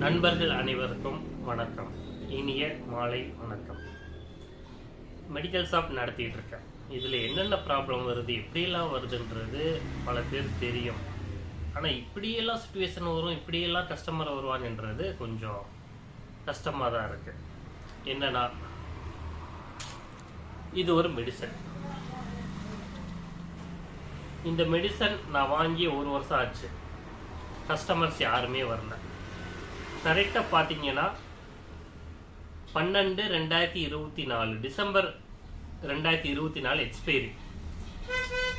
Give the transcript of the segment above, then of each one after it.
நண்பர்கள் அனைவருக்கும் வணக்கம். இனிய மாலை வணக்கம். மெடிக்கல் ஷாப் நடத்திட்டு இருக்கேன். இதில் என்னென்ன ப்ராப்ளம் வருது, எப்படியெல்லாம் வருதுன்றது பல பேர் தெரியும். ஆனால் இப்படியெல்லாம் சுச்சுவேஷன் வரும், இப்படியெல்லாம் கஸ்டமர் வருவாங்கன்றது கொஞ்சம் கஷ்டமாக தான் இருக்குது. என்னன்னா, இது ஒரு மெடிசன். இந்த மெடிசன் நான் வாங்கி 1 வருஷம் ஆச்சு. கஸ்டமர்ஸ் யாருமே வரல. கரெக்டாக பார்த்தீங்கன்னா 12/2024 டிசம்பர் 2024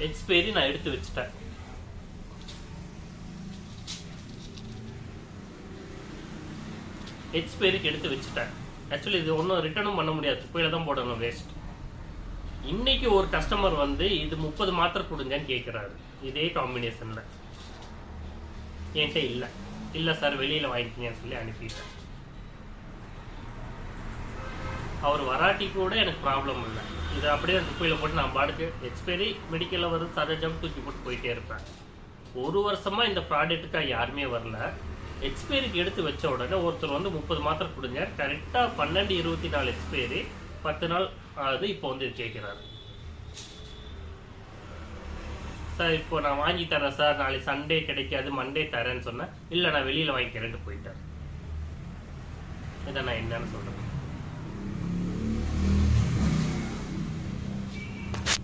எக்ஸ்பைரி நான் எடுத்து வச்சுட்டேன். எக்ஸ்பைரிக்கு எடுத்து வச்சுட்டேன். ஆக்சுவலி இது ஒன்றும் ரிட்டர்னும் பண்ண முடியாது, குப்பையில் தான் போடணும், வேஸ்ட். இன்னைக்கு ஒரு கஸ்டமர் வந்து இது 30 மாத்திரை கொடுங்கன்னு கேட்குறாரு. இதே காம்பினேஷனில் என்கிட்ட இல்லை சார், வெளியில் வாங்கிக்கிங்கன்னு சொல்லி அனுப்பிட்டேன். அவர் வராட்டி கூட எனக்கு ப்ராப்ளம் இல்லை. இது அப்படியே குப்பையில் போட்டு நான் பாட்டுக்கு எக்ஸ்பைரி மெடிக்கலில் வரும் சதஜம் தூக்கி போட்டு போயிட்டே இருப்பேன். 1 வருஷமாக இந்த ப்ராடக்ட்டுக்காக யாருமே வரல. எக்ஸ்பைரிக்கு எடுத்து வச்ச உடனே ஒருத்தர் வந்து 30 மாத்திரை கொடுங்க, கரெக்டாக 12/24 எக்ஸ்பைரி 10 நாள் ஆகுது. இப்போ வந்து கேட்குறாரு, சார் இப்போ நான் வாங்கி தரேன் சார், நாளைக்கு சண்டே கிடைக்காது, மண்டே தரேன்னு சொன்னேன். இல்லை நான் வெளியில் வாங்கிக்கிறேன்ட்டு போயிட்டேன். இதை நான் என்னன்னு சொல்கிறேன்.